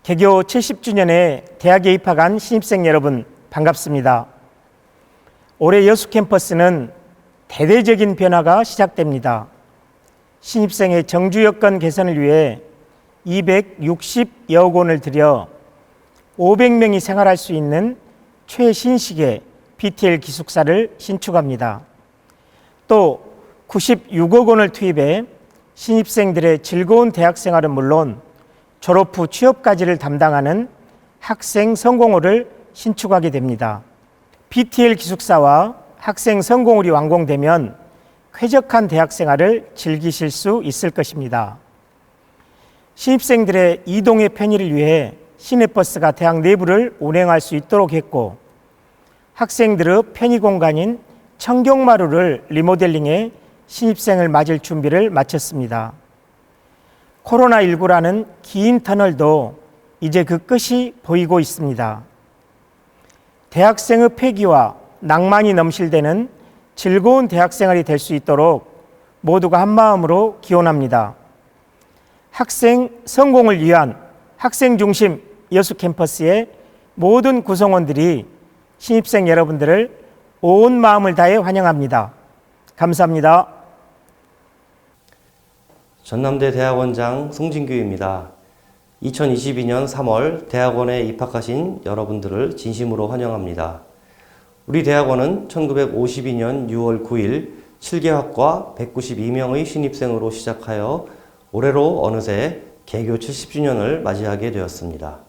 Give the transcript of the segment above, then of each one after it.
개교 70주년에 대학에 입학한 신입생 여러분 반갑습니다. 올해 여수 캠퍼스는 대대적인 변화가 시작됩니다. 신입생의 정주 여건 개선을 위해 260여억 원을 들여 500명이 생활할 수 있는 최신식의 BTL 기숙사를 신축합니다. 또 96억 원을 투입해 신입생들의 즐거운 대학 생활은 물론 졸업 후 취업까지를 담당하는 학생 성공홀을 신축하게 됩니다. BTL 기숙사와 학생 성공홀이 완공되면 쾌적한 대학 생활을 즐기실 수 있을 것입니다. 신입생들의 이동의 편의를 위해 시내버스가 대학 내부를 운행할 수 있도록 했고, 학생들의 편의 공간인 청경마루를 리모델링해 신입생을 맞을 준비를 마쳤습니다. 코로나19라는 긴 터널도 이제 그 끝이 보이고 있습니다. 대학생의 패기와 낭만이 넘실대는 즐거운 대학생활이 될 수 있도록 모두가 한마음으로 기원합니다. 학생 성공을 위한 학생 중심 여수 캠퍼스의 모든 구성원들이 신입생 여러분들을 온 마음을 다해 환영합니다. 감사합니다. 전남대 대학원장 송진규입니다. 2022년 3월 대학원에 입학하신 여러분들을 진심으로 환영합니다. 우리 대학원은 1952년 6월 9일 7개학과 192명의 신입생으로 시작하여 올해로 어느새 개교 70주년을 맞이하게 되었습니다.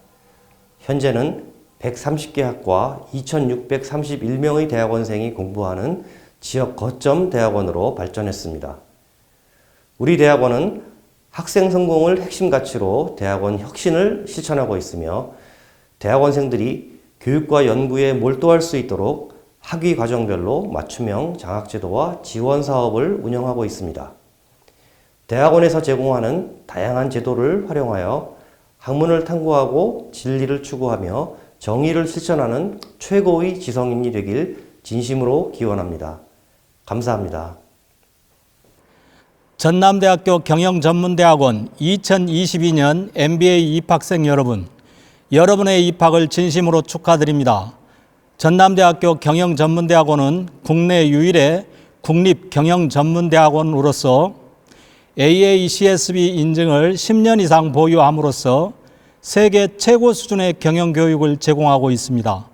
현재는 130개 학과 2,631명의 대학원생이 공부하는 지역 거점 대학원으로 발전했습니다. 우리 대학원은 학생 성공을 핵심 가치로 대학원 혁신을 실천하고 있으며 대학원생들이 교육과 연구에 몰두할 수 있도록 학위 과정별로 맞춤형 장학제도와 지원 사업을 운영하고 있습니다. 대학원에서 제공하는 다양한 제도를 활용하여 학문을 탐구하고 진리를 추구하며 정의를 실천하는 최고의 지성인이 되길 진심으로 기원합니다. 감사합니다. 전남대학교 경영전문대학원 2022년 MBA 입학생 여러분, 여러분의 입학을 진심으로 축하드립니다. 전남대학교 경영전문대학원은 국내 유일의 국립경영전문대학원으로서 AACSB 인증을 10년 이상 보유함으로써 세계 최고 수준의 경영교육을 제공하고 있습니다.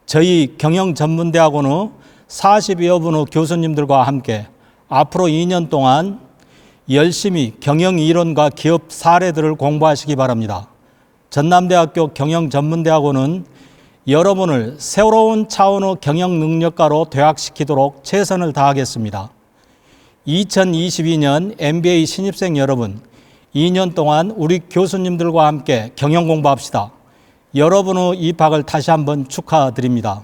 저희 경영전문대학원의 40여 분의 교수님들과 함께 앞으로 2년 동안 열심히 경영 이론과 기업 사례들을 공부하시기 바랍니다. 전남대학교 경영전문대학원은 여러분을 새로운 차원의 경영 능력가로 퇴학시키도록 최선을 다하겠습니다. 2022년 MBA 신입생 여러분, 2년 동안 우리 교수님들과 함께 경영 공부합시다. 여러분의 입학을 다시 한번 축하드립니다.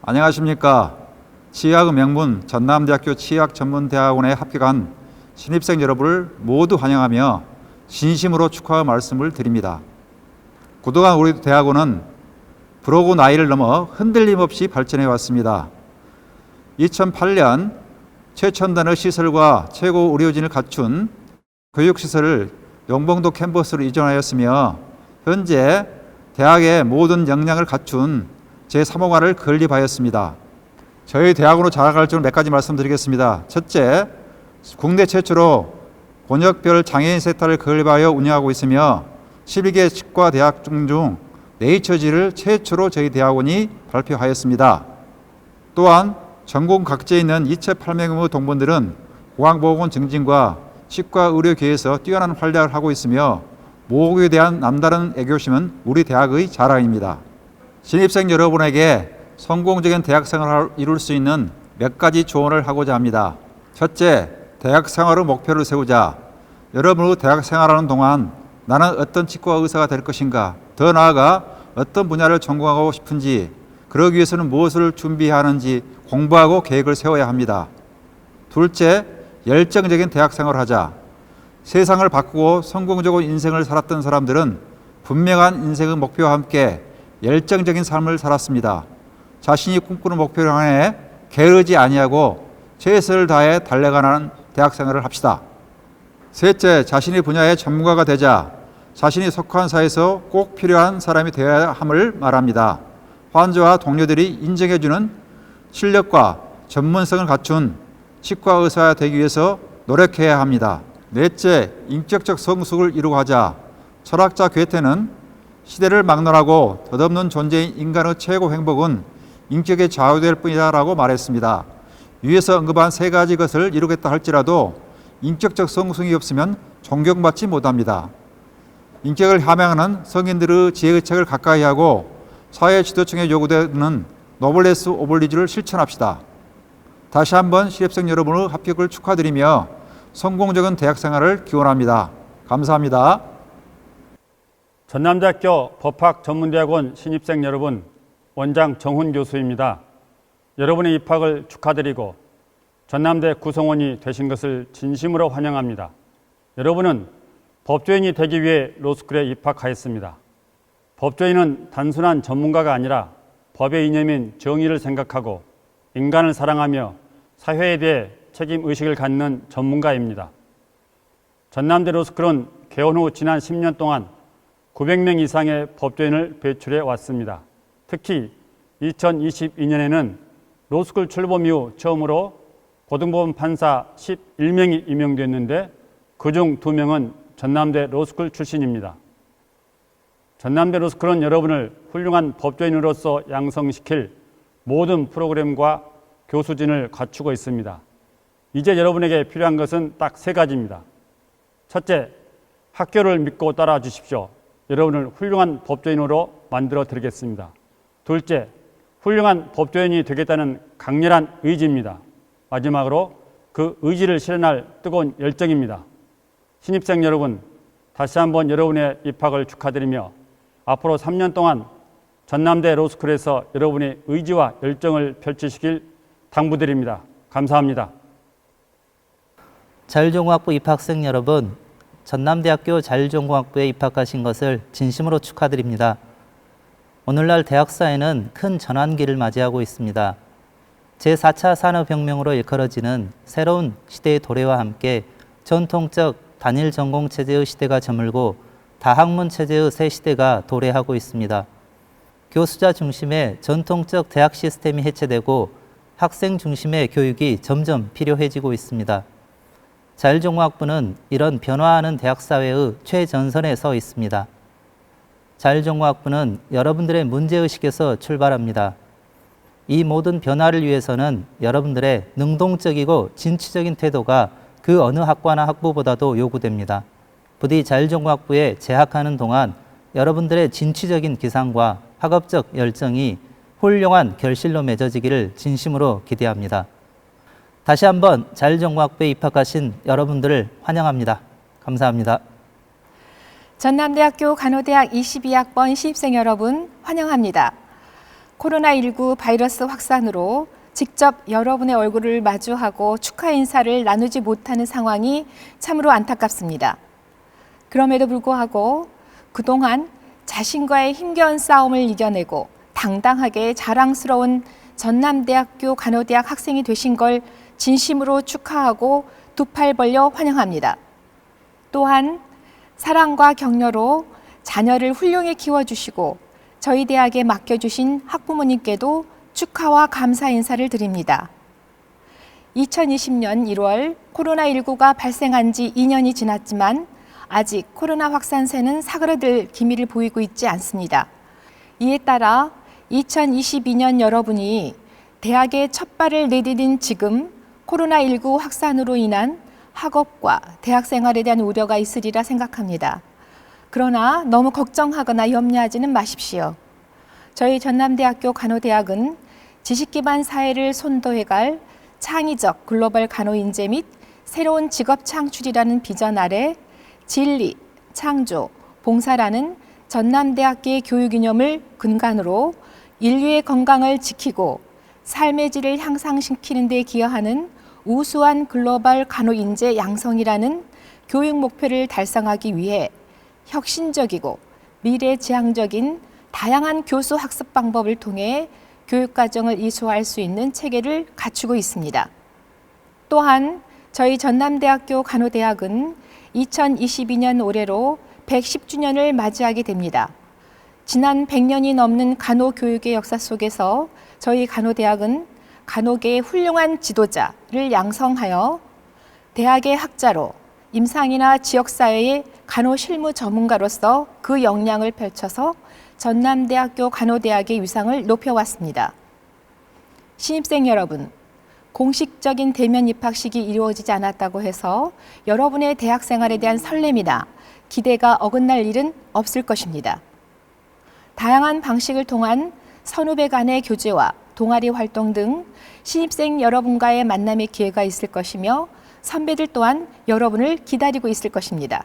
안녕하십니까. 치의학의 명문 전남대학교 치의학전문대학원에 합격한 신입생 여러분을 모두 환영하며 진심으로 축하의 말씀을 드립니다. 그동안 우리 대학원은 부러고 나이를 넘어 흔들림 없이 발전해 왔습니다. 2008년 최첨단의 시설과 최고 의료진을 갖춘 교육시설을 용봉도 캠퍼스로 이전하였으며 현재 대학의 모든 역량을 갖춘 제3호관을 건립하였습니다. 저희 대학으로 자랑할 점 몇 가지 말씀드리겠습니다. 첫째, 국내 최초로 권역별 장애인 센터를 건립하여 운영하고 있으며 12개 치과 대학 중 네이처지를 최초로 저희 대학원이 발표하였습니다. 또한 전국 각지에 있는 2,800명의 동문들은 보건보건 증진과 치과 의료계에서 뛰어난 활약을 하고 있으며 모국에 대한 남다른 애교심은 우리 대학의 자랑입니다. 신입생 여러분에게 성공적인 대학 생활을 이룰 수 있는 몇 가지 조언을 하고자 합니다. 첫째, 대학 생활의 목표를 세우자. 여러분의 대학 생활하는 동안 나는 어떤 치과 의사가 될 것인가, 더 나아가 어떤 분야를 전공하고 싶은지, 그러기 위해서는 무엇을 준비해야 하는지 공부하고 계획을 세워야 합니다. 둘째, 열정적인 대학 생활을 하자. 세상을 바꾸고 성공적으로 인생을 살았던 사람들은 분명한 인생의 목표와 함께 열정적인 삶을 살았습니다. 자신이 꿈꾸는 목표를 향해 게으르지 아니하고 최선을 다해 달려가는 대학 생활을 합시다. 셋째, 자신의 분야의 전문가가 되자. 자신이 속한 사회에서 꼭 필요한 사람이 되어야 함을 말합니다. 환자와 동료들이 인정해주는 실력과 전문성을 갖춘 치과 의사가 되기 위해서 노력해야 합니다. 넷째, 인격적 성숙을 이루고자 철학자 괴테는 시대를 막론하고 덧없는 존재인 인간의 최고 행복은 인격에 좌우될 뿐이다라고 말했습니다. 위에서 언급한 세 가지 것을 이루겠다 할지라도 인격적 성숙이 없으면 존경받지 못합니다. 인격을 함양하는 성인들의 지혜의책을 가까이 하고 사회 지도층에 요구되는 노블레스 오블리주를 실천합시다. 다시 한번 실습생 여러분의 합격을 축하드리며 성공적인 대학생활을 기원합니다. 감사합니다. 전남대학교 법학전문대학원 신입생 여러분, 원장 정훈 교수입니다. 여러분의 입학을 축하드리고 전남대 구성원이 되신 것을 진심으로 환영합니다. 여러분은 법조인이 되기 위해 로스쿨에 입학하였습니다. 법조인은 단순한 전문가가 아니라 법의 이념인 정의를 생각하고 인간을 사랑하며 사회에 대해 책임의식을 갖는 전문가입니다. 전남대 로스쿨은 개원 후 지난 10년 동안 900명 이상의 법조인을 배출해 왔습니다. 특히 2022년에는 로스쿨 출범 이후 처음으로 고등법원 판사 11명이 임명됐는데 그중 2명은 전남대 로스쿨 출신입니다. 전남대 로스쿨은 여러분을 훌륭한 법조인으로서 양성시킬 모든 프로그램과 교수진을 갖추고 있습니다. 이제 여러분에게 필요한 것은 딱 3가지입니다. 첫째, 학교를 믿고 따라와 주십시오. 여러분을 훌륭한 법조인으로 만들어 드리겠습니다. 둘째, 훌륭한 법조인이 되겠다는 강렬한 의지입니다. 마지막으로 그 의지를 실현할 뜨거운 열정입니다. 신입생 여러분, 다시 한번 여러분의 입학을 축하드리며 앞으로 3년 동안 전남대 로스쿨에서 여러분의 의지와 열정을 펼치시길 당부드립니다. 감사합니다. 자율전공학부 입학생 여러분, 전남대학교 자율전공학부에 입학하신 것을 진심으로 축하드립니다. 오늘날 대학사회는 큰 전환기를 맞이하고 있습니다. 제4차 산업혁명으로 일컬어지는 새로운 시대의 도래와 함께 전통적 단일 전공 체제의 시대가 저물고 다학문 체제의 새 시대가 도래하고 있습니다. 교수자 중심의 전통적 대학 시스템이 해체되고 학생 중심의 교육이 점점 필요해지고 있습니다. 자율전공학부는 이런 변화하는 대학사회의 최전선에 서 있습니다. 자율전공학부는 여러분들의 문제의식에서 출발합니다. 이 모든 변화를 위해서는 여러분들의 능동적이고 진취적인 태도가 그 어느 학과나 학부보다도 요구됩니다. 부디 자율전공학부에 재학하는 동안 여러분들의 진취적인 기상과 학업적 열정이 훌륭한 결실로 맺어지기를 진심으로 기대합니다. 다시 한번 자율전공학부에 입학하신 여러분들을 환영합니다. 감사합니다. 전남대학교 간호대학 22학번 신입생 여러분 환영합니다. 코로나19 바이러스 확산으로 직접 여러분의 얼굴을 마주하고 축하 인사를 나누지 못하는 상황이 참으로 안타깝습니다. 그럼에도 불구하고 그동안 자신과의 힘겨운 싸움을 이겨내고 당당하게 자랑스러운 전남대학교 간호대학 학생이 되신 걸 진심으로 축하하고 두 팔 벌려 환영합니다. 또한 사랑과 격려로 자녀를 훌륭히 키워주시고 저희 대학에 맡겨주신 학부모님께도 축하와 감사 인사를 드립니다. 2020년 1월 코로나19가 발생한 지 2년이 지났지만 아직 코로나 확산세는 사그라들 기미를 보이고 있지 않습니다. 이에 따라 2022년 여러분이 대학에 첫 발을 내디딘 지금 코로나19 확산으로 인한 학업과 대학 생활에 대한 우려가 있으리라 생각합니다. 그러나 너무 걱정하거나 염려하지는 마십시오. 저희 전남대학교 간호대학은 지식기반 사회를 선도해갈 창의적 글로벌 간호인재 및 새로운 직업 창출이라는 비전 아래 진리, 창조, 봉사라는 전남대학교의 교육 이념을 근간으로 인류의 건강을 지키고 삶의 질을 향상시키는 데 기여하는 우수한 글로벌 간호인재 양성이라는 교육 목표를 달성하기 위해 혁신적이고 미래지향적인 다양한 교수 학습 방법을 통해 교육과정을 이수할 수 있는 체계를 갖추고 있습니다. 또한 저희 전남대학교 간호대학은 2022년 올해로 110주년을 맞이하게 됩니다. 지난 100년이 넘는 간호교육의 역사 속에서 저희 간호대학은 간호계의 훌륭한 지도자를 양성하여 대학의 학자로 임상이나 지역사회의 간호실무 전문가로서 그 역량을 펼쳐서 전남대학교 간호대학의 위상을 높여왔습니다. 신입생 여러분, 공식적인 대면 입학식이 이루어지지 않았다고 해서 여러분의 대학 생활에 대한 설렘이나 기대가 어긋날 일은 없을 것입니다. 다양한 방식을 통한 선후배 간의 교제와 동아리 활동 등 신입생 여러분과의 만남의 기회가 있을 것이며 선배들 또한 여러분을 기다리고 있을 것입니다.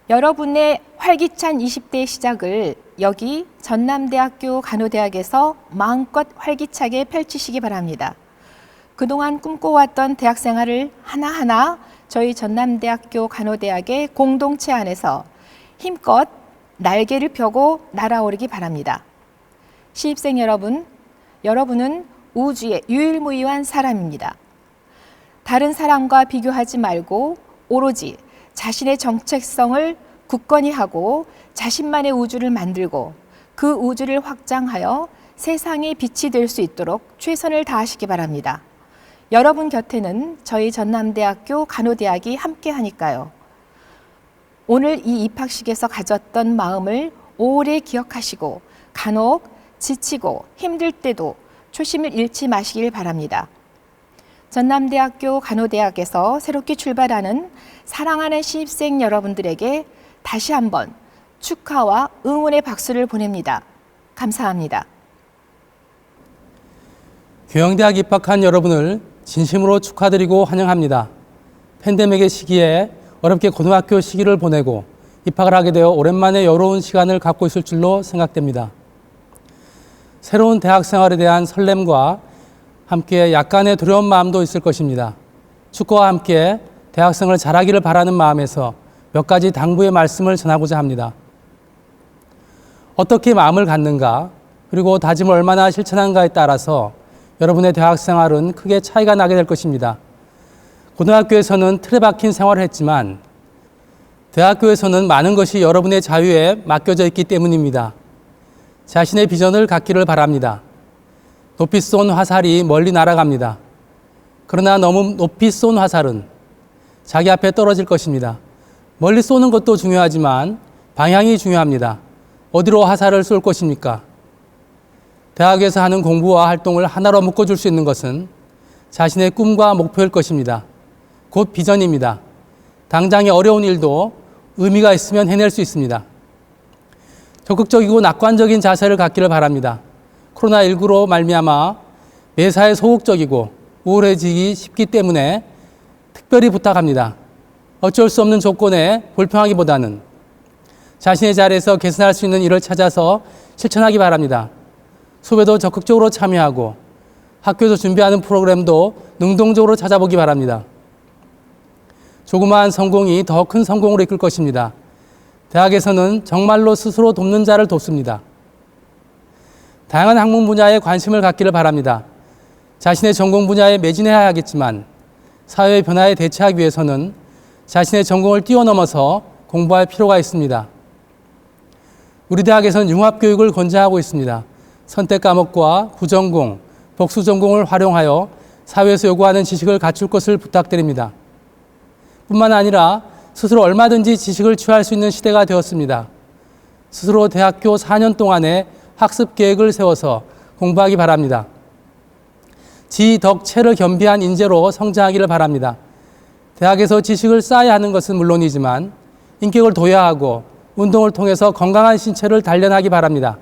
여러분의 활기찬 20대의 시작을 여기 전남대학교 간호대학에서 마음껏 활기차게 펼치시기 바랍니다. 그동안 꿈꿔왔던 대학 생활을 하나하나 저희 전남대학교 간호대학의 공동체 안에서 힘껏 날개를 펴고 날아오르기 바랍니다. 신입생 여러분, 여러분은 우주의 유일무이한 사람입니다. 다른 사람과 비교하지 말고 오로지 자신의 정체성을 굳건히 하고 자신만의 우주를 만들고 그 우주를 확장하여 세상의 빛이 될 수 있도록 최선을 다하시기 바랍니다. 여러분 곁에는 저희 전남대학교 간호대학이 함께 하니까요. 오늘 이 입학식에서 가졌던 마음을 오래 기억하시고 간혹 지치고 힘들 때도 초심을 잃지 마시길 바랍니다. 전남대학교 간호대학에서 새롭게 출발하는 사랑하는 신입생 여러분들에게 다시 한번 축하와 응원의 박수를 보냅니다. 감사합니다. 교양대학 입학한 여러분을 진심으로 축하드리고 환영합니다. 팬데믹의 시기에 어렵게 고등학교 시기를 보내고 입학을 하게 되어 오랜만에 여로운 시간을 갖고 있을 줄로 생각됩니다. 새로운 대학 생활에 대한 설렘과 함께 약간의 두려운 마음도 있을 것입니다. 축구와 함께 대학생을 잘하기를 바라는 마음에서 몇 가지 당부의 말씀을 전하고자 합니다. 어떻게 마음을 갖는가, 그리고 다짐을 얼마나 실천한가에 따라서 여러분의 대학 생활은 크게 차이가 나게 될 것입니다. 고등학교에서는 틀에 박힌 생활을 했지만 대학교에서는 많은 것이 여러분의 자유에 맡겨져 있기 때문입니다. 자신의 비전을 갖기를 바랍니다. 높이 쏜 화살이 멀리 날아갑니다. 그러나 너무 높이 쏜 화살은 자기 앞에 떨어질 것입니다. 멀리 쏘는 것도 중요하지만 방향이 중요합니다. 어디로 화살을 쏠 것입니까? 대학에서 하는 공부와 활동을 하나로 묶어줄 수 있는 것은 자신의 꿈과 목표일 것입니다. 곧 비전입니다. 당장의 어려운 일도 의미가 있으면 해낼 수 있습니다. 적극적이고 낙관적인 자세를 갖기를 바랍니다. 코로나19로 말미암아 매사에 소극적이고 우울해지기 쉽기 때문에 특별히 부탁합니다. 어쩔 수 없는 조건에 불평하기보다는 자신의 자리에서 개선할 수 있는 일을 찾아서 실천하기 바랍니다. 수업에도 적극적으로 참여하고 학교에서 준비하는 프로그램도 능동적으로 찾아보기 바랍니다. 조그마한 성공이 더 큰 성공으로 이끌 것입니다. 대학에서는 정말로 스스로 돕는 자를 돕습니다. 다양한 학문 분야에 관심을 갖기를 바랍니다. 자신의 전공 분야에 매진해야 하겠지만 사회의 변화에 대처하기 위해서는 자신의 전공을 뛰어넘어서 공부할 필요가 있습니다. 우리 대학에서는 융합교육을 권장하고 있습니다. 선택 과목과 부전공, 복수 전공을 활용하여 사회에서 요구하는 지식을 갖출 것을 부탁드립니다. 뿐만 아니라 스스로 얼마든지 지식을 취할 수 있는 시대가 되었습니다. 스스로 대학교 4년 동안의 학습 계획을 세워서 공부하기 바랍니다. 지덕체를 겸비한 인재로 성장하기를 바랍니다. 대학에서 지식을 쌓아야 하는 것은 물론이지만 인격을 돋아하고 운동을 통해서 건강한 신체를 단련하기 바랍니다.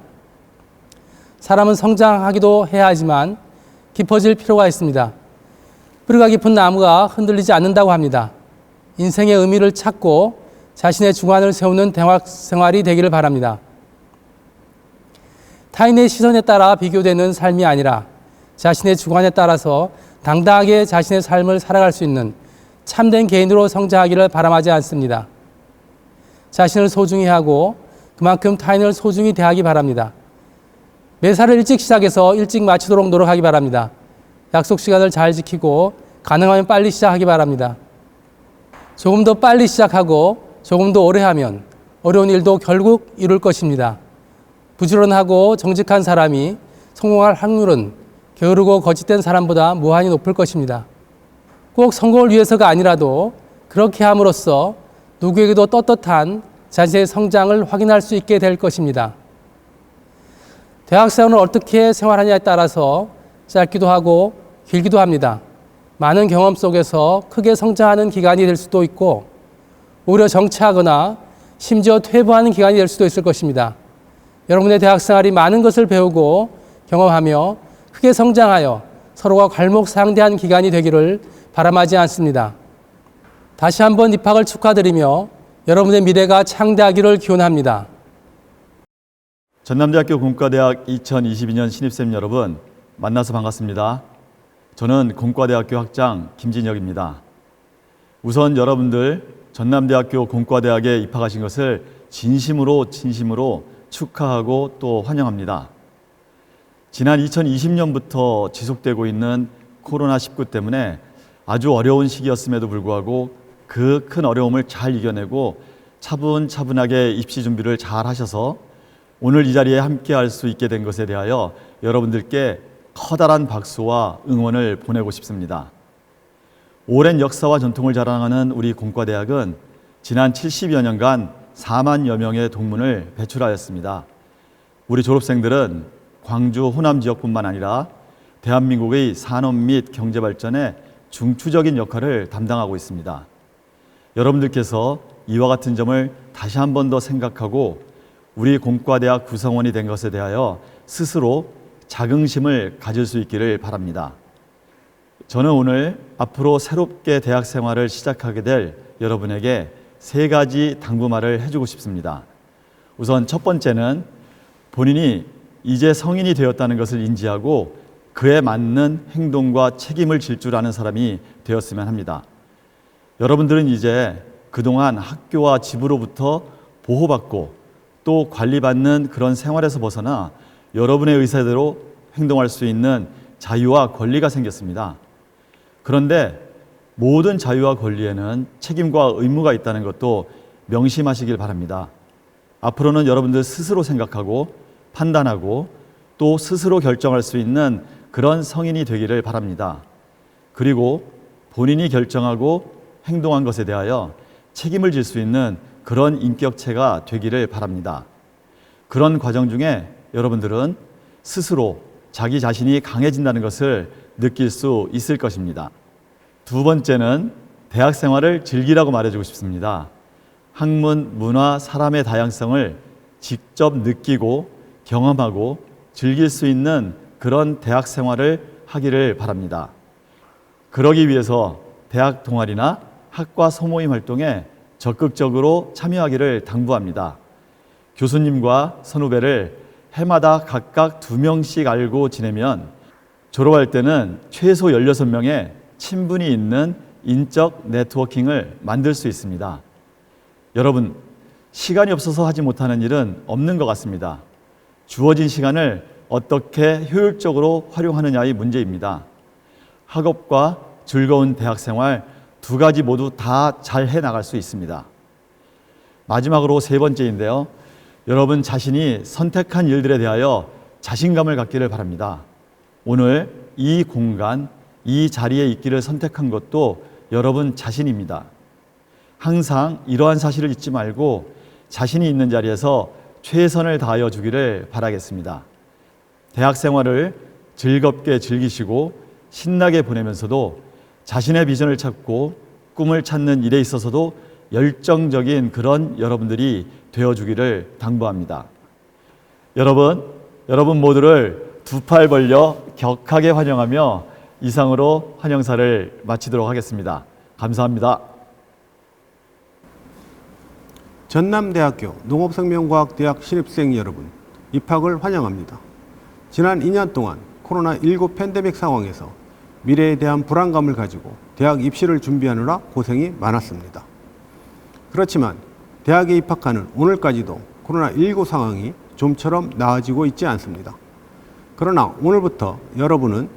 사람은 성장하기도 해야 하지만 깊어질 필요가 있습니다. 뿌리가 깊은 나무가 흔들리지 않는다고 합니다. 인생의 의미를 찾고 자신의 주관을 세우는 대학 생활이 되기를 바랍니다. 타인의 시선에 따라 비교되는 삶이 아니라 자신의 주관에 따라서 당당하게 자신의 삶을 살아갈 수 있는 참된 개인으로 성장하기를 바람하지 않습니다. 자신을 소중히 하고 그만큼 타인을 소중히 대하기 바랍니다. 매사를 일찍 시작해서 일찍 마치도록 노력하기 바랍니다. 약속 시간을 잘 지키고 가능하면 빨리 시작하기 바랍니다. 조금 더 빨리 시작하고 조금 더 오래 하면 어려운 일도 결국 이룰 것입니다. 부지런하고 정직한 사람이 성공할 확률은 게으르고 거짓된 사람보다 무한히 높을 것입니다. 꼭 성공을 위해서가 아니라도 그렇게 함으로써 누구에게도 떳떳한 자신의 성장을 확인할 수 있게 될 것입니다. 대학생활은 어떻게 생활하냐에 따라서 짧기도 하고 길기도 합니다. 많은 경험 속에서 크게 성장하는 기간이 될 수도 있고 오히려 정체하거나 심지어 퇴보하는 기간이 될 수도 있을 것입니다. 여러분의 대학생활이 많은 것을 배우고 경험하며 크게 성장하여 서로가 괄목상대한 기간이 되기를 바람하지 않습니다. 다시 한번 입학을 축하드리며 여러분의 미래가 창대하기를 기원합니다. 전남대학교 공과대학 2022년 신입생 여러분, 만나서 반갑습니다. 저는 공과대학교 학장 김진혁입니다. 우선 여러분들 전남대학교 공과대학에 입학하신 것을 진심으로 축하하고 또 환영합니다. 지난 2020년부터 지속되고 있는 코로나19 때문에 아주 어려운 시기였음에도 불구하고 그 큰 어려움을 잘 이겨내고 차분차분하게 입시 준비를 잘 하셔서 오늘 이 자리에 함께 할 수 있게 된 것에 대하여 여러분들께 커다란 박수와 응원을 보내고 싶습니다. 오랜 역사와 전통을 자랑하는 우리 공과대학은 지난 70여 년간 4만여 명의 동문을 배출하였습니다. 우리 졸업생들은 광주, 호남 지역뿐만 아니라 대한민국의 산업 및 경제 발전에 중추적인 역할을 담당하고 있습니다. 여러분들께서 이와 같은 점을 다시 한 번 더 생각하고 우리 공과대학 구성원이 된 것에 대하여 스스로 자긍심을 가질 수 있기를 바랍니다. 저는 오늘 앞으로 새롭게 대학 생활을 시작하게 될 여러분에게 3가지 당부말을 해주고 싶습니다. 우선 첫 번째는 본인이 이제 성인이 되었다는 것을 인지하고 그에 맞는 행동과 책임을 질 줄 아는 사람이 되었으면 합니다. 여러분들은 이제 그동안 학교와 집으로부터 보호받고 또 관리받는 그런 생활에서 벗어나 여러분의 의사대로 행동할 수 있는 자유와 권리가 생겼습니다. 그런데 모든 자유와 권리에는 책임과 의무가 있다는 것도 명심하시길 바랍니다. 앞으로는 여러분들 스스로 생각하고 판단하고 또 스스로 결정할 수 있는 그런 성인이 되기를 바랍니다. 그리고 본인이 결정하고 행동한 것에 대하여 책임을 질 수 있는 그런 인격체가 되기를 바랍니다. 그런 과정 중에 여러분들은 스스로 자기 자신이 강해진다는 것을 느낄 수 있을 것입니다. 두 번째는 대학 생활을 즐기라고 말해주고 싶습니다. 학문, 문화, 사람의 다양성을 직접 느끼고 경험하고 즐길 수 있는 그런 대학 생활을 하기를 바랍니다. 그러기 위해서 대학 동아리나 학과 소모임 활동에 적극적으로 참여하기를 당부합니다. 교수님과 선후배를 해마다 각각 2명씩 알고 지내면 졸업할 때는 최소 16명의 친분이 있는 인적 네트워킹을 만들 수 있습니다. 여러분, 시간이 없어서 하지 못하는 일은 없는 것 같습니다. 주어진 시간을 어떻게 효율적으로 활용하느냐의 문제입니다. 학업과 즐거운 대학생활 2가지 모두 다 잘 해나갈 수 있습니다. 마지막으로 3번째인데요. 여러분 자신이 선택한 일들에 대하여 자신감을 갖기를 바랍니다. 오늘 이 공간, 이 자리에 있기를 선택한 것도 여러분 자신입니다. 항상 이러한 사실을 잊지 말고 자신이 있는 자리에서 최선을 다하여 주기를 바라겠습니다. 대학 생활을 즐겁게 즐기시고 신나게 보내면서도 자신의 비전을 찾고 꿈을 찾는 일에 있어서도 열정적인 그런 여러분들이 되어주기를 당부합니다. 여러분 모두를 2팔 벌려 격하게 환영하며 이상으로 환영사를 마치도록 하겠습니다. 감사합니다. 전남대학교 농업생명과학대학 신입생 여러분, 입학을 환영합니다. 지난 2년 동안 코로나19 팬데믹 상황에서 미래에 대한 불안감을 가지고 대학 입시를 준비하느라 고생이 많았습니다. 그렇지만 대학에 입학하는 오늘까지도 코로나19 상황이 좀처럼 나아지고 있지 않습니다. 그러나 오늘부터 여러분은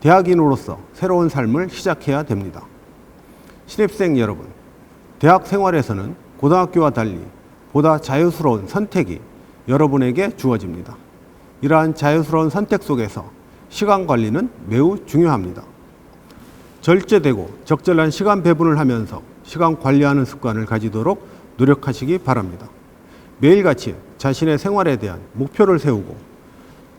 대학인으로서 새로운 삶을 시작해야 됩니다. 신입생 여러분, 대학 생활에서는 고등학교와 달리 보다 자유스러운 선택이 여러분에게 주어집니다. 이러한 자유스러운 선택 속에서 시간 관리는 매우 중요합니다. 절제되고 적절한 시간 배분을 하면서 시간 관리하는 습관을 가지도록 노력하시기 바랍니다. 매일같이 자신의 생활에 대한 목표를 세우고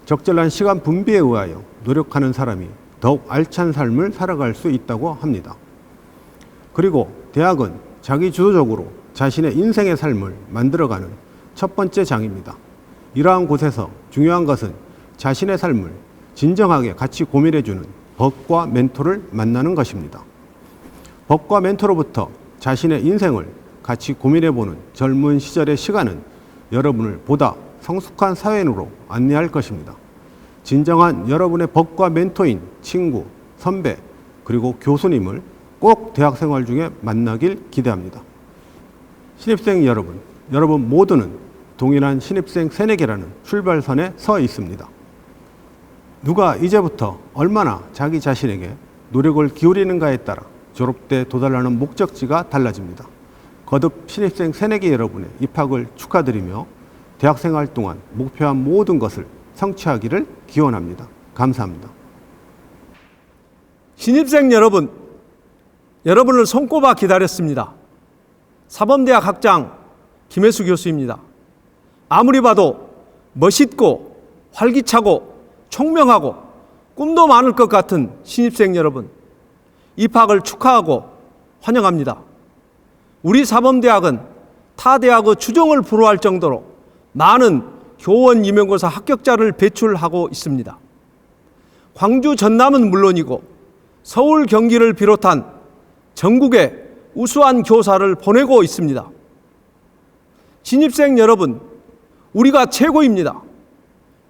적절한 시간 분배에 의하여 노력하는 사람이 더욱 알찬 삶을 살아갈 수 있다고 합니다. 그리고 대학은 자기 주도적으로 자신의 인생의 삶을 만들어가는 첫 번째 장입니다. 이러한 곳에서 중요한 것은 자신의 삶을 진정하게 같이 고민해주는 법과 멘토를 만나는 것입니다. 법과 멘토로부터 자신의 인생을 같이 고민해보는 젊은 시절의 시간은 여러분을 보다 성숙한 사회인으로 안내할 것입니다. 진정한 여러분의 법과 멘토인 친구, 선배, 그리고 교수님을 꼭 대학생활 중에 만나길 기대합니다. 신입생 여러분 모두는 동일한 신입생 새내기라는 출발선에 서 있습니다. 누가 이제부터 얼마나 자기 자신에게 노력을 기울이는가에 따라 졸업 때 도달하는 목적지가 달라집니다. 거듭 신입생 새내기 여러분의 입학을 축하드리며 대학생활 동안 목표한 모든 것을 성취하기를 기원합니다. 감사합니다. 신입생 여러분, 여러분을 손꼽아 기다렸습니다. 사범대학 학장 김혜수 교수입니다. 아무리 봐도 멋있고 활기차고 총명하고 꿈도 많을 것 같은 신입생 여러분, 입학을 축하하고 환영합니다. 우리 사범대학은 타 대학의 추종을 불허할 정도로 많은 교원 임용고사 합격자를 배출하고 있습니다. 광주 전남은 물론이고 서울 경기를 비롯한 전국에 우수한 교사를 보내고 있습니다. 신입생 여러분, 우리가 최고입니다.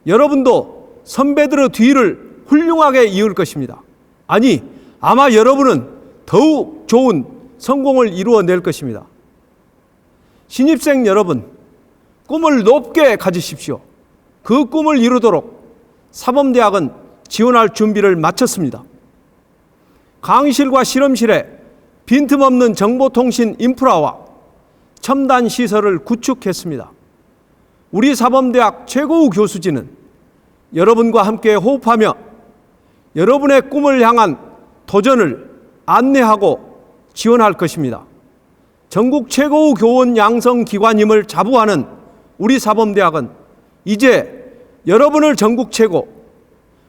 여러분도 선배들의 뒤를 훌륭하게 이을 것입니다. 아니, 아마 여러분은 더욱 좋은 성공을 이루어낼 것입니다. 신입생 여러분, 꿈을 높게 가지십시오. 그 꿈을 이루도록 사범대학은 지원할 준비를 마쳤습니다. 강의실과 실험실에 빈틈없는 정보통신 인프라와 첨단 시설을 구축했습니다. 우리 사범대학 최고의 교수진은 여러분과 함께 호흡하며 여러분의 꿈을 향한 도전을 안내하고 지원할 것입니다. 전국 최고의 교원 양성 기관임을 자부하는 우리 사범대학은 이제 여러분을 전국 최고,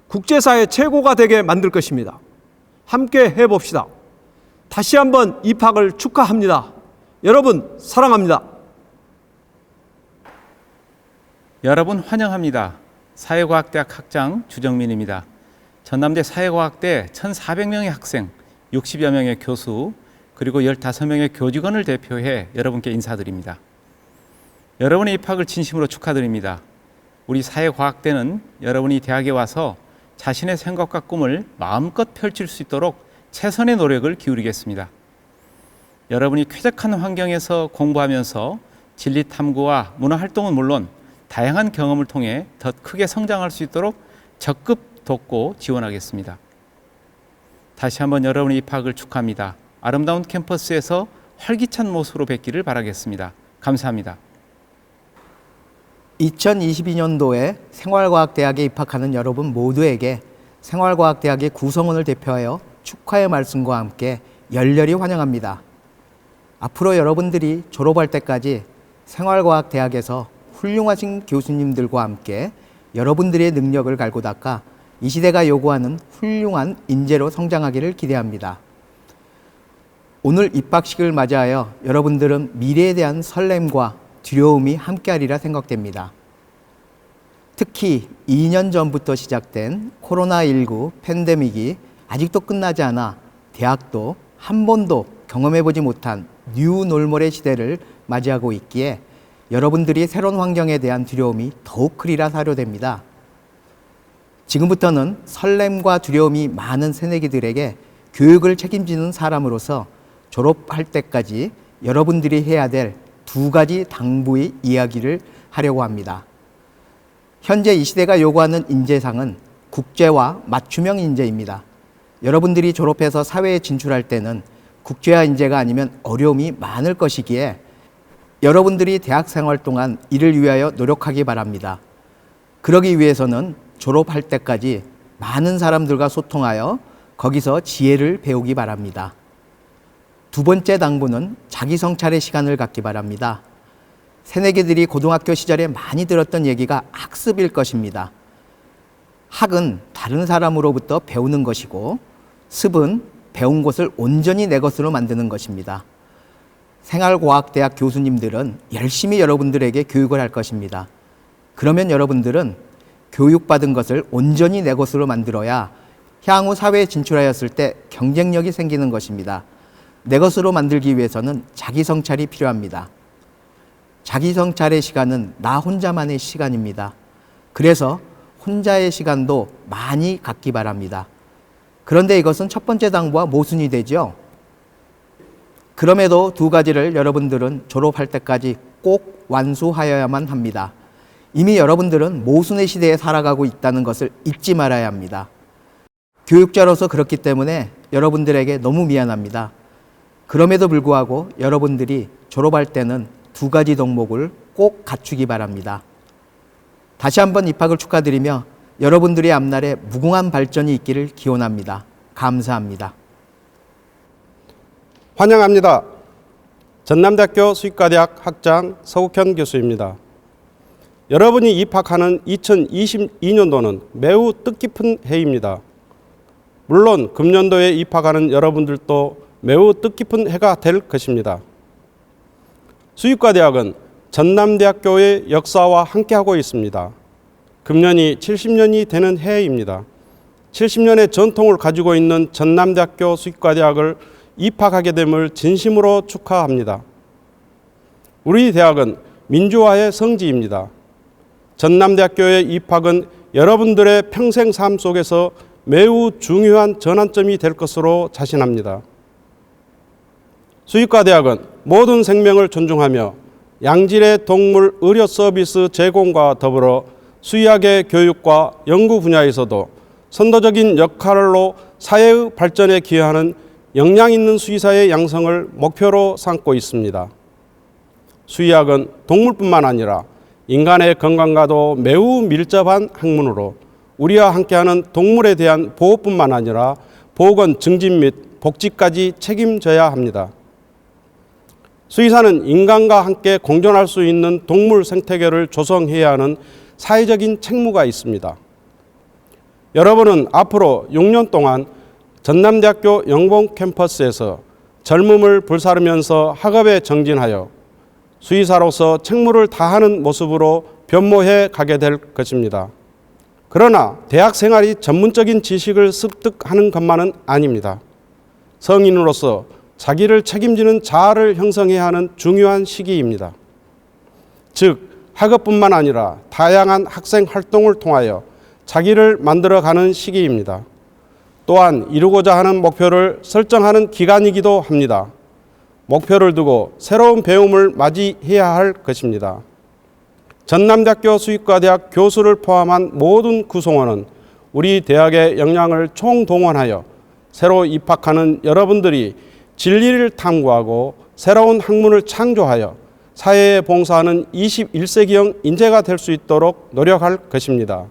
국제사회 최고가 되게 만들 것입니다. 함께 해봅시다. 다시 한번 입학을 축하합니다. 여러분 사랑합니다. 여러분 환영합니다. 사회과학대학 학장 주정민입니다. 전남대 사회과학대 1,400명의 학생, 60여 명의 교수, 그리고 15명의 교직원을 대표해 여러분께 인사드립니다. 여러분의 입학을 진심으로 축하드립니다. 우리 사회과학대는 여러분이 대학에 와서 자신의 생각과 꿈을 마음껏 펼칠 수 있도록 최선의 노력을 기울이겠습니다. 여러분이 쾌적한 환경에서 공부하면서 진리 탐구와 문화 활동은 물론 다양한 경험을 통해 더 크게 성장할 수 있도록 적극 돕고 지원하겠습니다. 다시 한번 여러분의 입학을 축하합니다. 아름다운 캠퍼스에서 활기찬 모습으로 뵙기를 바라겠습니다. 감사합니다. 2022년도에 생활과학대학에 입학하는 여러분 모두에게 생활과학대학의 구성원을 대표하여 축하의 말씀과 함께 열렬히 환영합니다. 앞으로 여러분들이 졸업할 때까지 생활과학대학에서 훌륭하신 교수님들과 함께 여러분들의 능력을 갈고 닦아 이 시대가 요구하는 훌륭한 인재로 성장하기를 기대합니다. 오늘 입학식을 맞이하여 여러분들은 미래에 대한 설렘과 두려움이 함께하리라 생각됩니다. 특히 2년 전부터 시작된 코로나19 팬데믹이 아직도 끝나지 않아 대학도 한 번도 경험해보지 못한 뉴놀멀의 시대를 맞이하고 있기에 여러분들이 새로운 환경에 대한 두려움이 더욱 크리라 사료됩니다. 지금부터는 설렘과 두려움이 많은 새내기들에게 교육을 책임지는 사람으로서 졸업할 때까지 여러분들이 해야 될 2가지 당부의 이야기를 하려고 합니다. 현재 이 시대가 요구하는 인재상은 국제화 맞춤형 인재입니다. 여러분들이 졸업해서 사회에 진출할 때는 국제화 인재가 아니면 어려움이 많을 것이기에 여러분들이 대학 생활 동안 이를 위하여 노력하기 바랍니다. 그러기 위해서는 졸업할 때까지 많은 사람들과 소통하여 거기서 지혜를 배우기 바랍니다. 두 번째 당부는 자기 성찰의 시간을 갖기 바랍니다. 새내기들이 고등학교 시절에 많이 들었던 얘기가 학습일 것입니다. 학은 다른 사람으로부터 배우는 것이고 습은 배운 것을 온전히 내 것으로 만드는 것입니다. 생활과학대학 교수님들은 열심히 여러분들에게 교육을 할 것입니다. 그러면 여러분들은 교육받은 것을 온전히 내 것으로 만들어야 향후 사회에 진출하였을 때 경쟁력이 생기는 것입니다. 내 것으로 만들기 위해서는 자기 성찰이 필요합니다. 자기 성찰의 시간은 나 혼자만의 시간입니다. 그래서 혼자의 시간도 많이 갖기 바랍니다. 그런데 이것은 첫 번째 당부와 모순이 되죠. 그럼에도 두 가지를 여러분들은 졸업할 때까지 꼭 완수하여야만 합니다. 이미 여러분들은 모순의 시대에 살아가고 있다는 것을 잊지 말아야 합니다. 교육자로서 그렇기 때문에 여러분들에게 너무 미안합니다. 그럼에도 불구하고 여러분들이 졸업할 때는 두 가지 덕목을 꼭 갖추기 바랍니다. 다시 한번 입학을 축하드리며 여러분들의 앞날에 무궁한 발전이 있기를 기원합니다. 감사합니다. 환영합니다. 전남대학교 수의과대학 학장 서국현 교수입니다. 여러분이 입학하는 2022년도는 매우 뜻깊은 해입니다. 물론 금년도에 입학하는 여러분들도 매우 뜻깊은 해가 될 것입니다. 수의과대학은 전남대학교의 역사와 함께하고 있습니다. 금년이 70년이 되는 해입니다. 70년의 전통을 가지고 있는 전남대학교 수의과대학을 입학하게 됨을 진심으로 축하합니다. 우리 대학은 민주화의 성지입니다. 전남대학교의 입학은 여러분들의 평생 삶 속에서 매우 중요한 전환점이 될 것으로 자신합니다. 수의과대학은 모든 생명을 존중하며 양질의 동물 의료 서비스 제공과 더불어 수의학의 교육과 연구 분야에서도 선도적인 역할로 사회의 발전에 기여하는 역량 있는 수의사의 양성을 목표로 삼고 있습니다. 수의학은 동물뿐만 아니라 인간의 건강과도 매우 밀접한 학문으로 우리와 함께하는 동물에 대한 보호뿐만 아니라 보건, 증진 및 복지까지 책임져야 합니다. 수의사는 인간과 함께 공존할 수 있는 동물 생태계를 조성해야 하는 사회적인 책무가 있습니다. 여러분은 앞으로 6년 동안 전남대학교 영봉 캠퍼스에서 젊음을 불사르면서 학업에 정진하여 수의사로서 책무를 다하는 모습으로 변모해 가게 될 것입니다. 그러나 대학 생활이 전문적인 지식을 습득하는 것만은 아닙니다. 성인으로서 자기를 책임지는 자아를 형성해야 하는 중요한 시기입니다. 즉, 학업뿐만 아니라 다양한 학생 활동을 통하여 자기를 만들어가는 시기입니다. 또한 이루고자 하는 목표를 설정하는 기간이기도 합니다. 목표를 두고 새로운 배움을 맞이해야 할 것입니다. 전남대학교 수의과대학 교수를 포함한 모든 구성원은 우리 대학의 역량을 총동원하여 새로 입학하는 여러분들이 진리를 탐구하고 새로운 학문을 창조하여 사회에 봉사하는 21세기형 인재가 될 수 있도록 노력할 것입니다.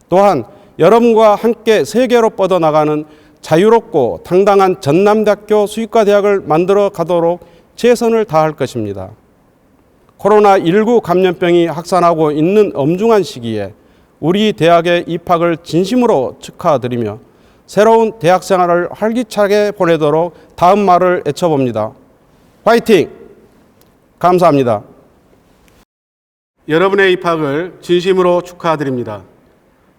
또한 여러분과 함께 세계로 뻗어나가는 자유롭고 당당한 전남대학교 수의과대학을 만들어 가도록 최선을 다할 것입니다. 코로나19 감염병이 확산하고 있는 엄중한 시기에 우리 대학의 입학을 진심으로 축하드리며 새로운 대학 생활을 활기차게 보내도록 다음 말을 외쳐봅니다. 화이팅! 감사합니다. 여러분의 입학을 진심으로 축하드립니다.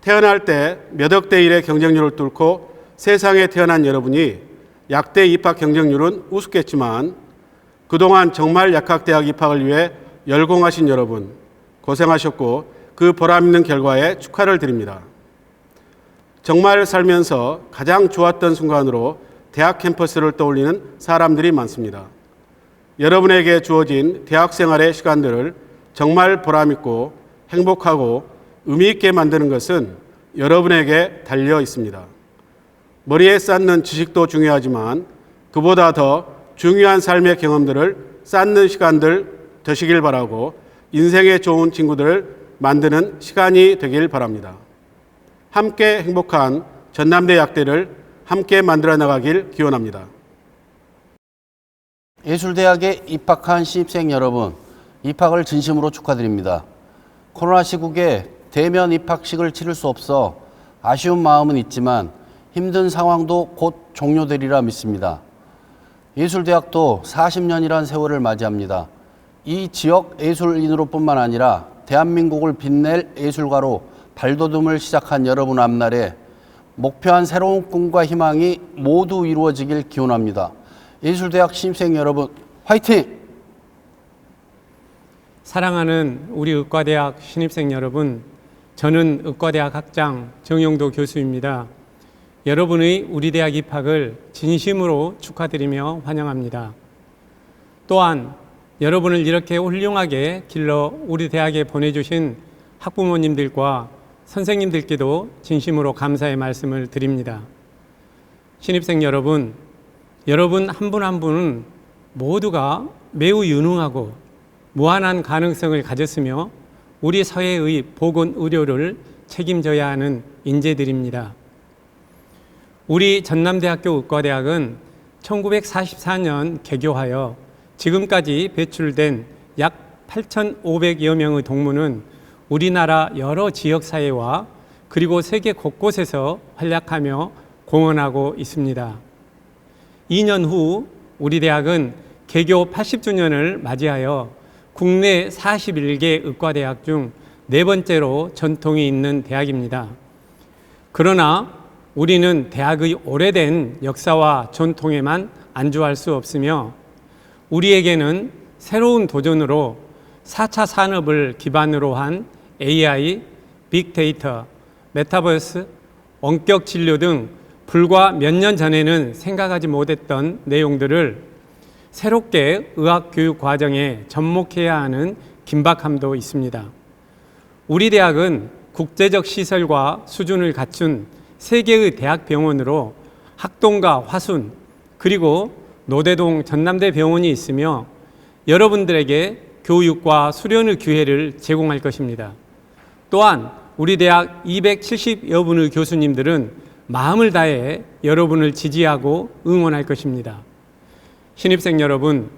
태어날 때 몇 억대 1의 경쟁률을 뚫고 세상에 태어난 여러분이 약대 입학 경쟁률은 우습겠지만 그동안 정말 약학대학 입학을 위해 열공하신 여러분 고생하셨고 그 보람 있는 결과에 축하를 드립니다. 정말 살면서 가장 좋았던 순간으로 대학 캠퍼스를 떠올리는 사람들이 많습니다. 여러분에게 주어진 대학 생활의 시간들을 정말 보람 있고 행복하고 의미 있게 만드는 것은 여러분에게 달려 있습니다. 머리에 쌓는 지식도 중요하지만 그보다 더 중요한 삶의 경험들을 쌓는 시간들 되시길 바라고 인생에 좋은 친구들을 만드는 시간이 되길 바랍니다. 함께 행복한 전남대 약대를 함께 만들어 나가길 기원합니다. 예술대학에 입학한 신입생 여러분, 입학을 진심으로 축하드립니다. 코로나 시국에 대면 입학식을 치를 수 없어 아쉬운 마음은 있지만 힘든 상황도 곧 종료되리라 믿습니다. 예술대학도 40년이란 세월을 맞이합니다. 이 지역 예술인으로 뿐만 아니라 대한민국을 빛낼 예술가로 발돋움을 시작한 여러분 앞날에 목표한 새로운 꿈과 희망이 모두 이루어지길 기원합니다. 예술대학 신입생 여러분, 화이팅! 사랑하는 우리 의과대학 신입생 여러분, 저는 의과대학 학장 정용도 교수입니다. 여러분의 우리 대학 입학을 진심으로 축하드리며 환영합니다. 또한 여러분을 이렇게 훌륭하게 길러 우리 대학에 보내주신 학부모님들과 선생님들께도 진심으로 감사의 말씀을 드립니다. 신입생 여러분, 여러분 한 분 한 분은 모두가 매우 유능하고 무한한 가능성을 가졌으며 우리 사회의 보건의료를 책임져야 하는 인재들입니다. 우리 전남대학교 의과대학은 1944년 개교하여 지금까지 배출된 약 8,500여 명의 동문은 우리나라 여러 지역사회와 그리고 세계 곳곳에서 활약하며 공헌하고 있습니다. 2년 후 우리 대학은 개교 80주년을 맞이하여 국내 41개 의과대학 중 4번째로 전통이 있는 대학입니다. 그러나 우리는 대학의 오래된 역사와 전통에만 안주할 수 없으며 우리에게는 새로운 도전으로 4차 산업을 기반으로 한 AI, 빅데이터, 메타버스, 원격 진료 등 불과 몇 년 전에는 생각하지 못했던 내용들을 새롭게 의학 교육 과정에 접목해야 하는 긴박함도 있습니다. 우리 대학은 국제적 시설과 수준을 갖춘 세계의 대학병원으로 학동과 화순 그리고 노대동 전남대 병원이 있으며 여러분들에게 교육과 수련의 기회를 제공할 것입니다. 또한 우리 대학 270여 분의 교수님들은 마음을 다해 여러분을 지지하고 응원할 것입니다. 신입생 여러분,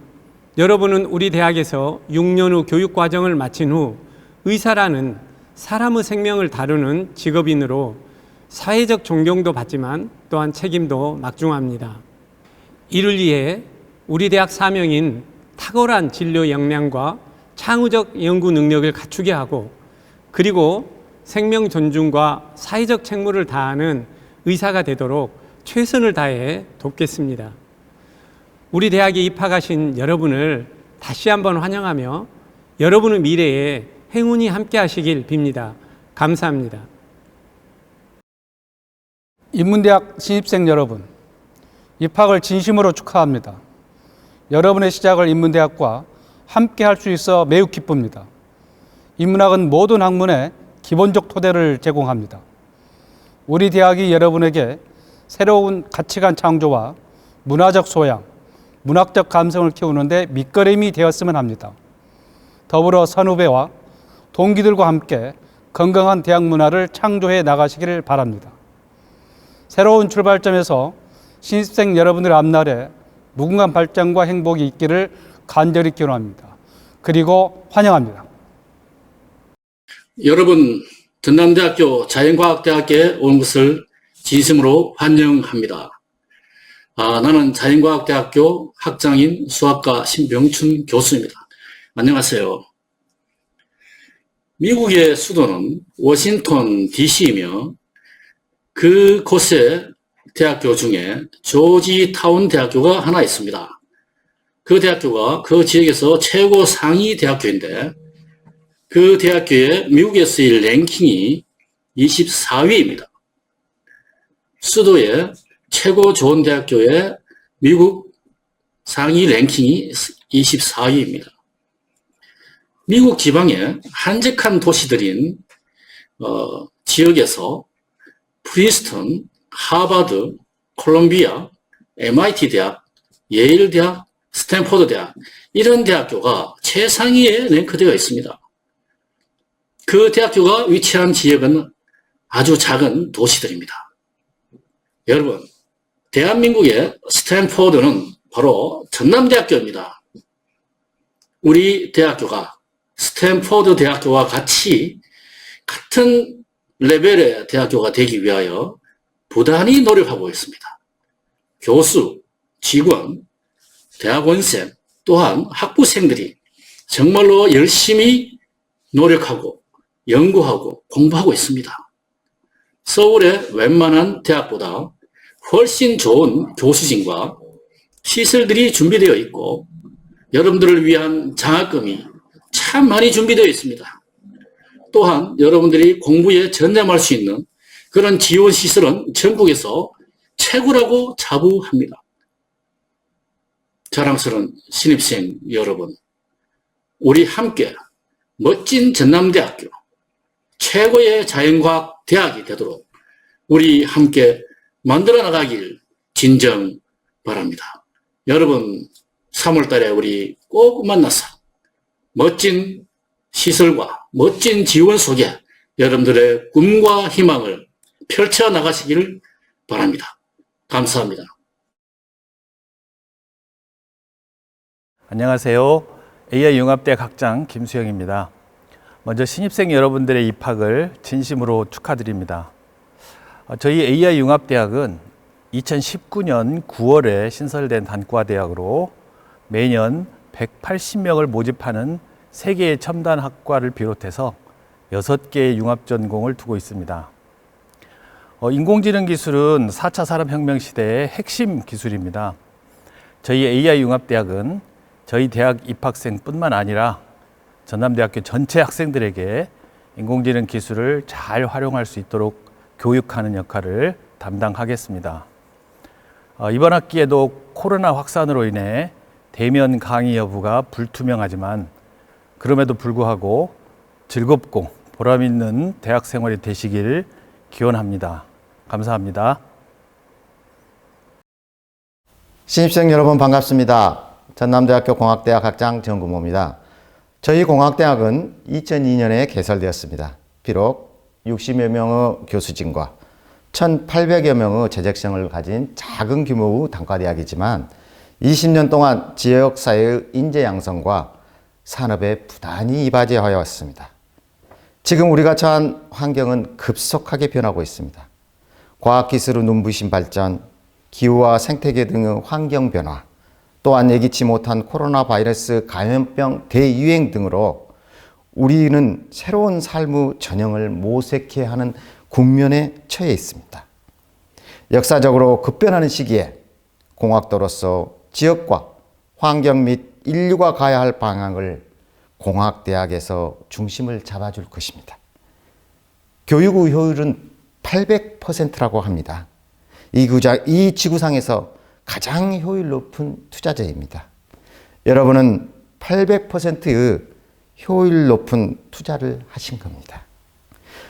여러분은 우리 대학에서 6년 후 교육과정을 마친 후 의사라는 사람의 생명을 다루는 직업인으로 사회적 존경도 받지만 또한 책임도 막중합니다. 이를 위해 우리 대학 사명인 탁월한 진료 역량과 창의적 연구 능력을 갖추게 하고 그리고 생명 존중과 사회적 책무를 다하는 의사가 되도록 최선을 다해 돕겠습니다. 우리 대학에 입학하신 여러분을 다시 한번 환영하며 여러분의 미래에 행운이 함께 하시길 빕니다. 감사합니다. 인문대학 신입생 여러분, 입학을 진심으로 축하합니다. 여러분의 시작을 인문대학과 함께 할 수 있어 매우 기쁩니다. 인문학은 모든 학문에 기본적 토대를 제공합니다. 우리 대학이 여러분에게 새로운 가치관 창조와 문화적 소양, 문학적 감성을 키우는데 밑거름이 되었으면 합니다. 더불어 선후배와 동기들과 함께 건강한 대학 문화를 창조해 나가시기를 바랍니다. 새로운 출발점에서 신입생 여러분들 앞날에 무궁한 발전과 행복이 있기를 간절히 기원합니다. 그리고 환영합니다. 여러분, 전남대학교 자연과학대학에 온 것을 진심으로 환영합니다. 나는 자연과학대학교 학장인 수학과 신병춘 교수입니다. 안녕하세요. 미국의 수도는 워싱턴 DC이며 그곳의 대학교 중에 조지타운 대학교가 하나 있습니다. 그 대학교가 그 지역에서 최고 상위 대학교인데 그 대학교의 미국에서의 랭킹이 24위입니다. 수도의 최고 좋은 대학교의 미국 상위 랭킹이 24위입니다. 미국 지방의 한적한 도시들인 지역에서 프린스턴, 하버드, 콜롬비아, MIT 대학, 예일 대학, 스탠포드 대학, 이런 대학교가 최상위에 랭크되어 있습니다. 그 대학교가 위치한 지역은 아주 작은 도시들입니다. 여러분, 대한민국의 스탠포드는 바로 전남대학교입니다. 우리 대학교가 스탠포드 대학교와 같은 레벨의 대학교가 되기 위하여 부단히 노력하고 있습니다. 교수, 직원, 대학원생, 또한 학부생들이 정말로 열심히 노력하고 연구하고 공부하고 있습니다. 서울의 웬만한 대학보다 훨씬 좋은 교수진과 시설들이 준비되어 있고 여러분들을 위한 장학금이 참 많이 준비되어 있습니다. 또한 여러분들이 공부에 전념할 수 있는 그런 지원 시설은 전국에서 최고라고 자부합니다. 자랑스러운 신입생 여러분, 우리 함께 멋진 전남대학교 최고의 자연과학 대학이 되도록 우리 함께 만들어 나가길 진정 바랍니다. 여러분, 3월 달에 우리 꼭 만나서 멋진 시설과 멋진 지원 속에 여러분들의 꿈과 희망을 펼쳐 나가시기를 바랍니다. 감사합니다. 안녕하세요. AI융합대학 학장 김수영입니다. 먼저 신입생 여러분들의 입학을 진심으로 축하드립니다. 저희 AI융합대학은 2019년 9월에 신설된 단과대학으로 매년 180명을 모집하는 세계의 첨단 학과를 비롯해서 6개의 융합전공을 두고 있습니다. 인공지능 기술은 4차 산업혁명 시대의 핵심 기술입니다. 저희 AI융합대학은 저희 대학 입학생뿐만 아니라 전남대학교 전체 학생들에게 인공지능 기술을 잘 활용할 수 있도록 교육하는 역할을 담당하겠습니다. 이번 학기에도 코로나 확산으로 인해 대면 강의 여부가 불투명하지만 그럼에도 불구하고 즐겁고 보람 있는 대학 생활이 되시길 기원합니다. 감사합니다. 신입생 여러분 반갑습니다. 전남대학교 공학대학 학장 정구모입니다. 저희 공학대학은 2002년에 개설되었습니다. 비록 60여 명의 교수진과 1,800여 명의 재직생을 가진 작은 규모의 단과대학이지만 20년 동안 지역사회의 인재 양성과 산업에 부단히 이바지하여 왔습니다. 지금 우리가 처한 환경은 급속하게 변하고 있습니다. 과학기술의 눈부신 발전, 기후와 생태계 등의 환경 변화, 또한 예기치 못한 코로나 바이러스 감염병 대유행 등으로 우리는 새로운 삶의 전형을 모색해야 하는 국면에 처해 있습니다. 역사적으로 급변하는 시기에 공학도로서 지역과 환경 및 인류가 가야 할 방향을 공학대학에서 중심을 잡아줄 것입니다. 교육의 효율은 800%라고 합니다. 이 지구상에서 가장 효율 높은 투자자입니다. 여러분은 800%의 효율 높은 투자를 하신 겁니다.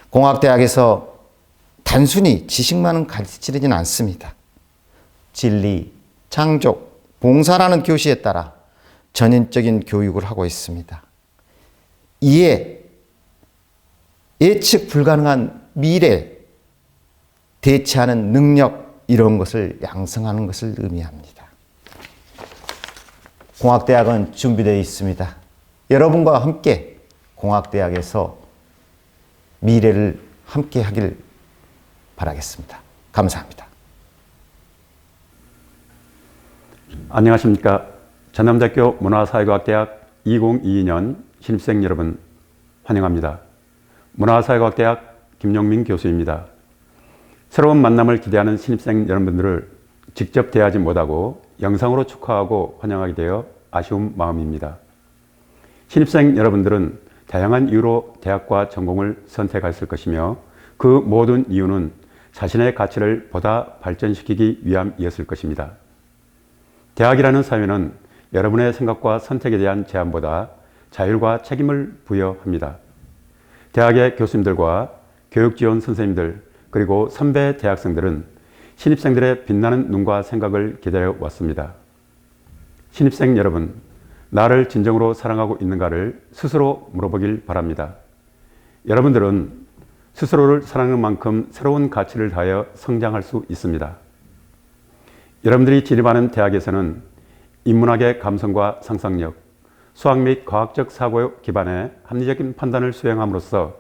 공학대학에서 단순히 지식만은 가르치지는 않습니다. 진리, 창조, 봉사라는 교시에 따라 전인적인 교육을 하고 있습니다. 이에 예측 불가능한 미래, 대처하는 능력, 이런 것을 양성하는 것을 의미합니다. 공학대학은 준비되어 있습니다. 여러분과 함께 공학대학에서 미래를 함께 하길 바라겠습니다. 감사합니다. 안녕하십니까. 전남대학교 문화사회과학대학 2022년 신입생 여러분 환영합니다. 문화사회과학대학 김용민 교수입니다. 새로운 만남을 기대하는 신입생 여러분들을 직접 대하지 못하고 영상으로 축하하고 환영하게 되어 아쉬운 마음입니다. 신입생 여러분들은 다양한 이유로 대학과 전공을 선택하였을 것이며 그 모든 이유는 자신의 가치를 보다 발전시키기 위함이었을 것입니다. 대학이라는 사회는 여러분의 생각과 선택에 대한 제한보다 자율과 책임을 부여합니다. 대학의 교수님들과 교육지원 선생님들 그리고 선배 대학생들은 신입생들의 빛나는 눈과 생각을 기다려 왔습니다. 신입생 여러분, 나를 진정으로 사랑하고 있는가를 스스로 물어보길 바랍니다. 여러분들은 스스로를 사랑하는 만큼 새로운 가치를 다하여 성장할 수 있습니다. 여러분들이 진입하는 대학에서는 인문학의 감성과 상상력, 수학 및 과학적 사고 기반의 합리적인 판단을 수행함으로써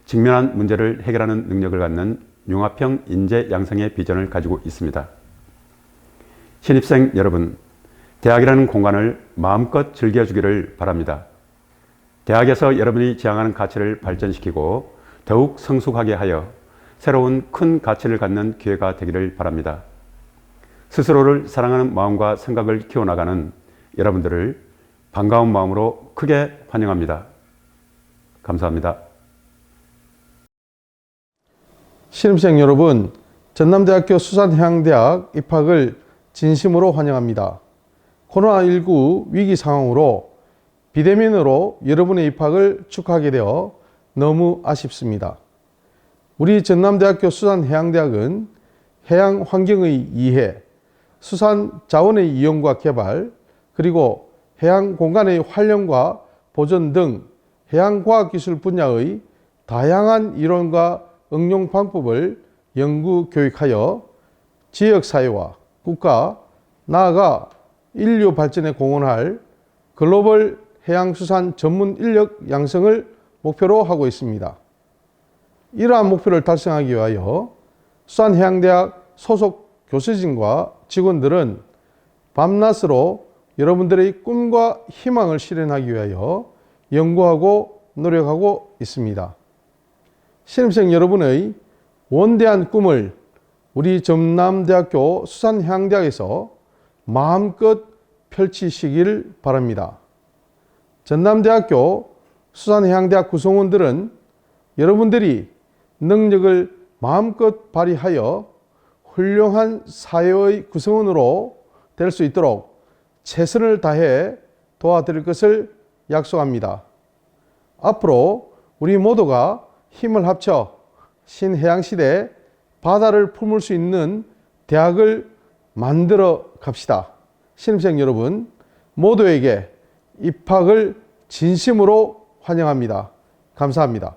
직면한 문제를 해결하는 능력을 갖는 융합형 인재 양성의 비전을 가지고 있습니다. 신입생 여러분, 대학이라는 공간을 마음껏 즐겨주기를 바랍니다. 대학에서 여러분이 지향하는 가치를 발전시키고 더욱 성숙하게 하여 새로운 큰 가치를 갖는 기회가 되기를 바랍니다. 스스로를 사랑하는 마음과 생각을 키워나가는 여러분들을 반가운 마음으로 크게 환영합니다. 감사합니다. 신입생 여러분, 전남대학교 수산해양대학 입학을 진심으로 환영합니다. 코로나19 위기 상황으로 비대면으로 여러분의 입학을 축하하게 되어 너무 아쉽습니다. 우리 전남대학교 수산해양대학은 해양 환경의 이해, 수산 자원의 이용과 개발, 그리고 해양 공간의 활용과 보존 등 해양과학기술 분야의 다양한 이론과 응용 방법을 연구 교육하여 지역사회와 국가, 나아가 인류 발전에 공헌할 글로벌 해양수산 전문 인력 양성을 목표로 하고 있습니다. 이러한 목표를 달성하기 위하여 수산해양대학 소속 교수진과 직원들은 밤낮으로 여러분들의 꿈과 희망을 실현하기 위하여 연구하고 노력하고 있습니다. 신입생 여러분의 원대한 꿈을 우리 전남대학교 수산해양대학에서 마음껏 펼치시길 바랍니다. 전남대학교 수산해양대학 구성원들은 여러분들이 능력을 마음껏 발휘하여 훌륭한 사회의 구성원으로 될 수 있도록 최선을 다해 도와드릴 것을 약속합니다. 앞으로 우리 모두가 힘을 합쳐 신해양시대 바다를 품을 수 있는 대학을 만들어 갑시다. 신입생 여러분, 모두에게 입학을 진심으로 환영합니다. 감사합니다.